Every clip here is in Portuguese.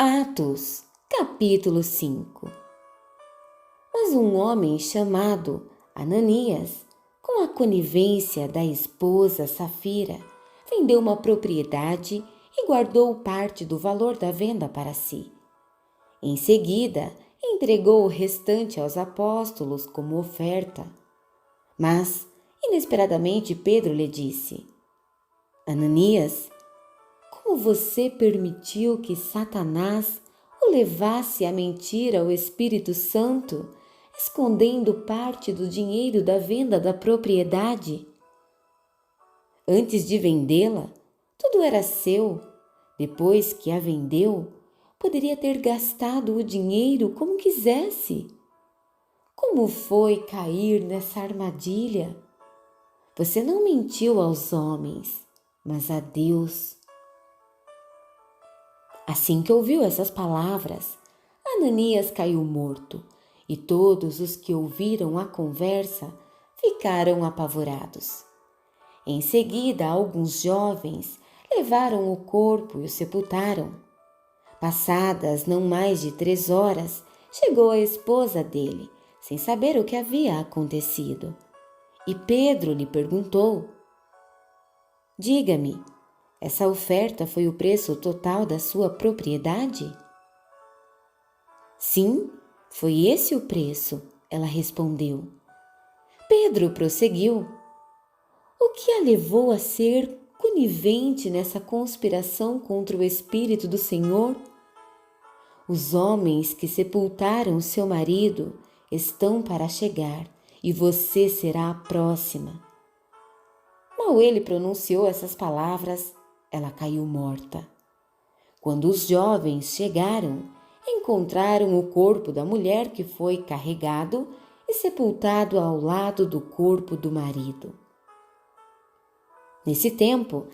Atos, capítulo 5. Mas um homem chamado Ananias, com a conivência da esposa Safira, vendeu uma propriedade e guardou parte do valor da venda para si. Em seguida, entregou o restante aos apóstolos como oferta. Mas, inesperadamente, Pedro lhe disse: Ananias, como você permitiu que Satanás o levasse a mentir ao Espírito Santo, escondendo parte do dinheiro da venda da propriedade? Antes de vendê-la, tudo era seu. Depois que a vendeu, poderia ter gastado o dinheiro como quisesse. Como foi cair nessa armadilha? Você não mentiu aos homens, mas a Deus. Assim que ouviu essas palavras, Ananias caiu morto, e todos os que ouviram a conversa ficaram apavorados. Em seguida, alguns jovens levaram o corpo e o sepultaram. Passadas não mais de 3 horas, chegou a esposa dele, sem saber o que havia acontecido. E Pedro lhe perguntou: Diga-me, essa oferta foi o preço total da sua propriedade? Sim, foi esse o preço, ela respondeu. Pedro prosseguiu: O que a levou a ser conivente nessa conspiração contra o Espírito do Senhor? Os homens que sepultaram seu marido estão para chegar e você será a próxima. Mal ele pronunciou essas palavras, ela caiu morta. Quando os jovens chegaram, encontraram o corpo da mulher que foi carregado e sepultado ao lado do corpo do marido. Nesse tempo,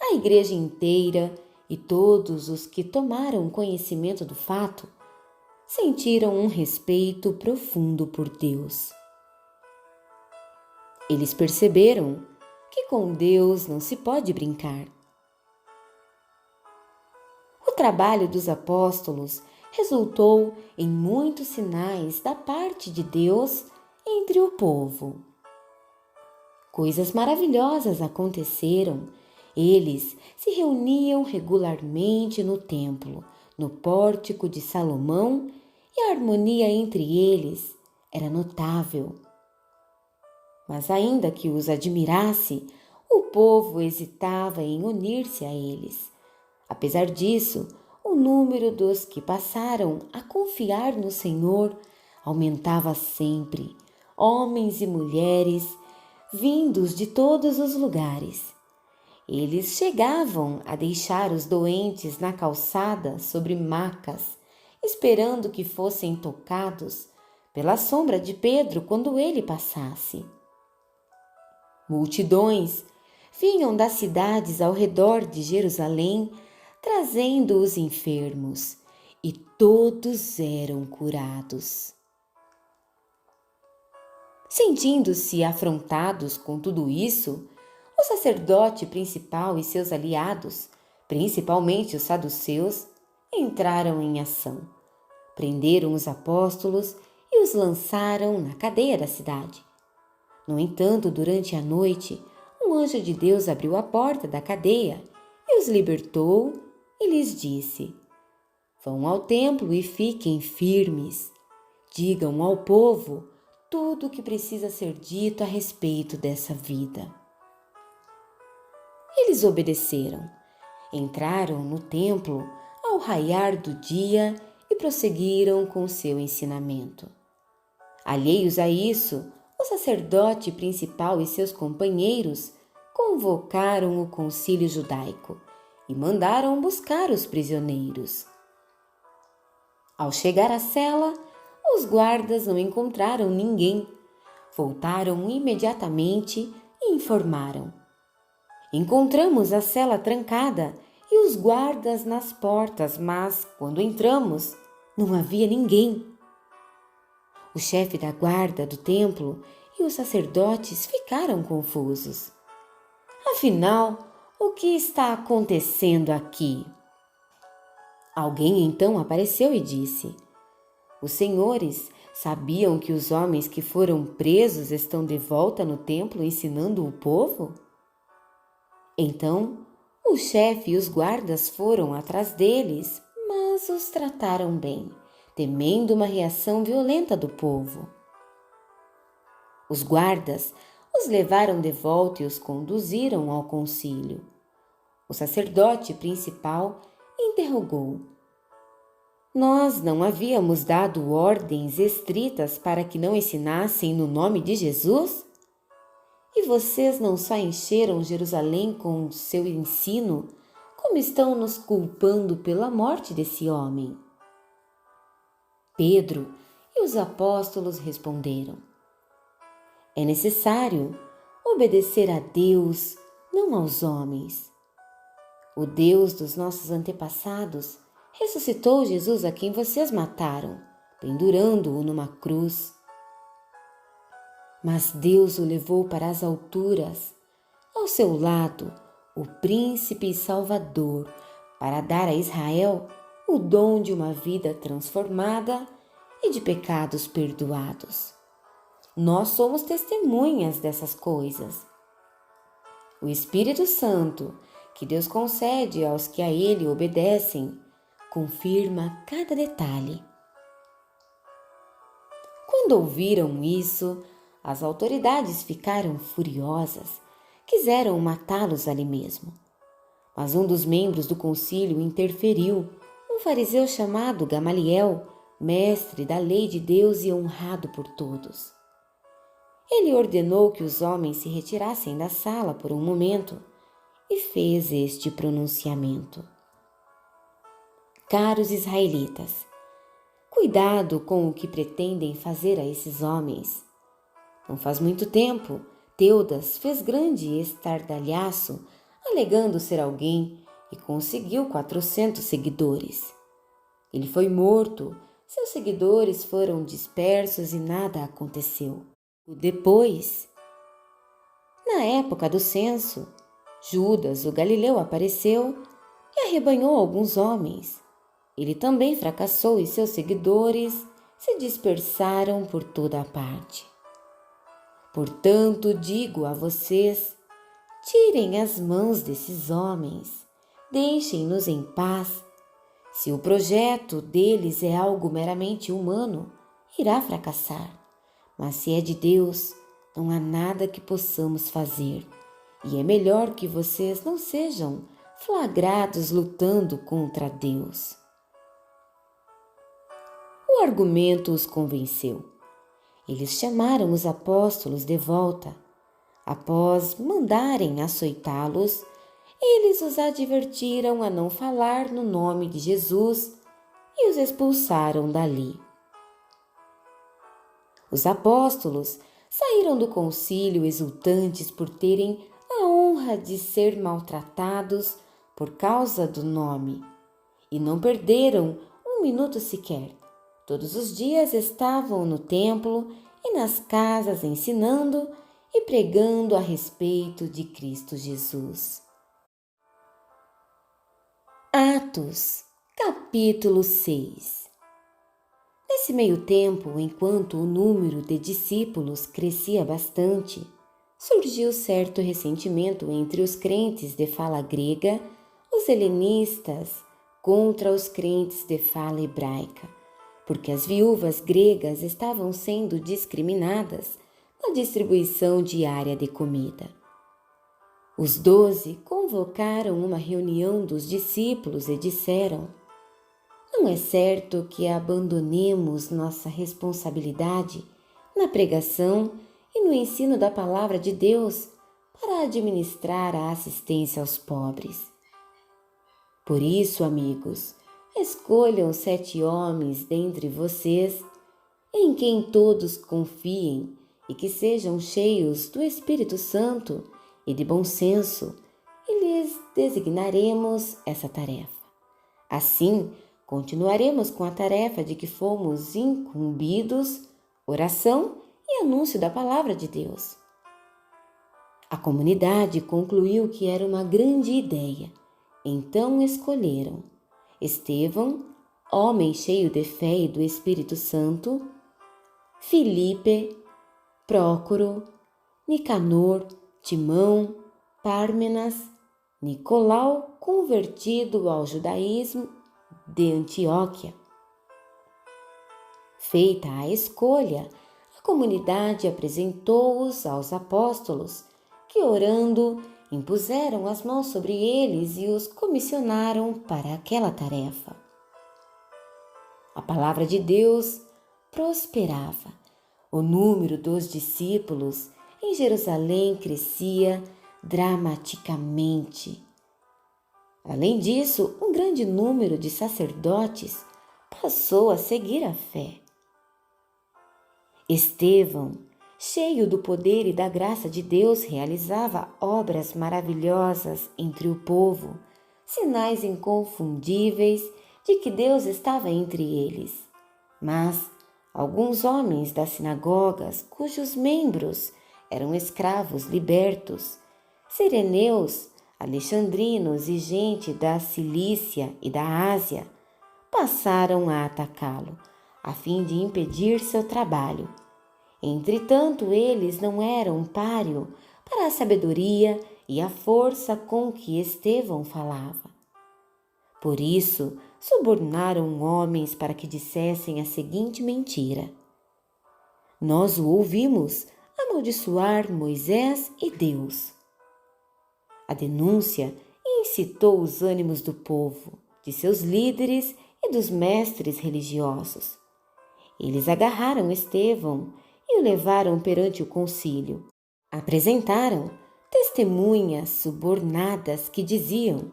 a igreja inteira e todos os que tomaram conhecimento do fato sentiram um respeito profundo por Deus. Eles perceberam que com Deus não se pode brincar. O trabalho dos apóstolos resultou em muitos sinais da parte de Deus entre o povo. Coisas maravilhosas aconteceram. Eles se reuniam regularmente no templo, no pórtico de Salomão, e a harmonia entre eles era notável. Mas ainda que os admirasse, o povo hesitava em unir-se a eles. Apesar disso, o número dos que passaram a confiar no Senhor aumentava sempre, homens e mulheres vindos de todos os lugares. Eles chegavam a deixar os doentes na calçada sobre macas, esperando que fossem tocados pela sombra de Pedro quando ele passasse. Multidões vinham das cidades ao redor de Jerusalém, trazendo os enfermos, e todos eram curados. Sentindo-se afrontados com tudo isso, o sacerdote principal e seus aliados, principalmente os saduceus, entraram em ação. Prenderam os apóstolos e os lançaram na cadeia da cidade. No entanto, durante a noite, um anjo de Deus abriu a porta da cadeia e os libertou e lhes disse: Vão ao templo e fiquem firmes. Digam ao povo tudo o que precisa ser dito a respeito dessa vida. Eles obedeceram. Entraram no templo ao raiar do dia e prosseguiram com seu ensinamento. Alheios a isso, o sacerdote principal e seus companheiros convocaram o concílio judaico e mandaram buscar os prisioneiros. Ao chegar à cela, os guardas não encontraram ninguém. Voltaram imediatamente e informaram: Encontramos a cela trancada e os guardas nas portas, mas, quando entramos, não havia ninguém. O chefe da guarda do templo e os sacerdotes ficaram confusos. Afinal, o que está acontecendo aqui? Alguém então apareceu e disse: Os senhores sabiam que os homens que foram presos estão de volta no templo ensinando o povo? Então, o chefe e os guardas foram atrás deles, mas os trataram bem, temendo uma reação violenta do povo. Os guardas os levaram de volta e os conduziram ao concílio. O sacerdote principal interrogou: Nós não havíamos dado ordens estritas para que não ensinassem no nome de Jesus? E vocês não só encheram Jerusalém com seu ensino, como estão nos culpando pela morte desse homem? Pedro e os apóstolos responderam: É necessário obedecer a Deus, não aos homens. O Deus dos nossos antepassados ressuscitou Jesus a quem vocês mataram, pendurando-o numa cruz. Mas Deus o levou para as alturas, ao seu lado, o príncipe e salvador, para dar a Israel o dom de uma vida transformada e de pecados perdoados. Nós somos testemunhas dessas coisas. O Espírito Santo, que Deus concede aos que a Ele obedecem, confirma cada detalhe. Quando ouviram isso, as autoridades ficaram furiosas, quiseram matá-los ali mesmo. Mas um dos membros do concílio interferiu, um fariseu chamado Gamaliel, mestre da lei de Deus e honrado por todos. Ele ordenou que os homens se retirassem da sala por um momento e fez este pronunciamento: Caros israelitas, cuidado com o que pretendem fazer a esses homens. Não faz muito tempo, Teudas fez grande estardalhaço, alegando ser alguém, e conseguiu 400 seguidores. Ele foi morto, seus seguidores foram dispersos e nada aconteceu. Depois, na época do censo, Judas, o Galileu, apareceu e arrebanhou alguns homens. Ele também fracassou e seus seguidores se dispersaram por toda a parte. Portanto, digo a vocês, tirem as mãos desses homens, deixem-nos em paz. Se o projeto deles é algo meramente humano, irá fracassar. Mas se é de Deus, não há nada que possamos fazer. E é melhor que vocês não sejam flagrados lutando contra Deus. O argumento os convenceu. Eles chamaram os apóstolos de volta. Após mandarem açoitá-los, eles os advertiram a não falar no nome de Jesus e os expulsaram dali. Os apóstolos saíram do concílio exultantes por terem a honra de ser maltratados por causa do nome, e não perderam um minuto sequer. Todos os dias estavam no templo e nas casas ensinando e pregando a respeito de Cristo Jesus. Atos, capítulo 6. Nesse meio tempo, enquanto o número de discípulos crescia bastante, surgiu certo ressentimento entre os crentes de fala grega, os helenistas, contra os crentes de fala hebraica, porque as viúvas gregas estavam sendo discriminadas na distribuição diária de comida. Os 12 convocaram uma reunião dos discípulos e disseram: Não é certo que abandonemos nossa responsabilidade na pregação e no ensino da palavra de Deus para administrar a assistência aos pobres. Por isso, amigos, escolham 7 homens dentre vocês em quem todos confiem e que sejam cheios do Espírito Santo e de bom senso, e lhes designaremos essa tarefa. Assim, continuaremos com a tarefa de que fomos incumbidos, oração e anúncio da palavra de Deus. A comunidade concluiu que era uma grande ideia, então escolheram Estevão, homem cheio de fé e do Espírito Santo, Filipe, Prócoro, Nicanor, Timão, Pármenas, Nicolau, convertido ao judaísmo de Antioquia. Feita a escolha, a comunidade apresentou-os aos apóstolos, que, orando, impuseram as mãos sobre eles e os comissionaram para aquela tarefa. A palavra de Deus prosperava. O número dos discípulos em Jerusalém crescia dramaticamente. Além disso, um grande número de sacerdotes passou a seguir a fé. Estevão, cheio do poder e da graça de Deus, realizava obras maravilhosas entre o povo, sinais inconfundíveis de que Deus estava entre eles. Mas alguns homens das sinagogas, cujos membros eram escravos libertos, sireneus, alexandrinos e gente da Cilícia e da Ásia, passaram a atacá-lo, a fim de impedir seu trabalho. Entretanto, eles não eram páreo para a sabedoria e a força com que Estevão falava. Por isso, subornaram homens para que dissessem a seguinte mentira: nós o ouvimos amaldiçoar Moisés e Deus. A denúncia incitou os ânimos do povo, de seus líderes e dos mestres religiosos. Eles agarraram Estevão e o levaram perante o concílio. Apresentaram testemunhas subornadas que diziam: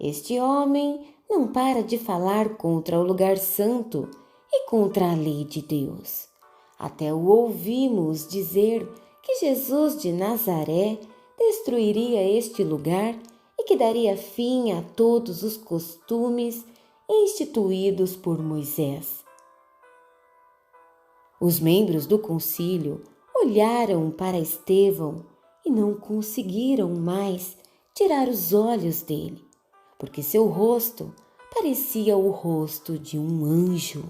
este homem não para de falar contra o lugar santo e contra a lei de Deus. Até o ouvimos dizer que Jesus de Nazaré destruiria este lugar e que daria fim a todos os costumes instituídos por Moisés. Os membros do concílio olharam para Estevão e não conseguiram mais tirar os olhos dele, porque seu rosto parecia o rosto de um anjo.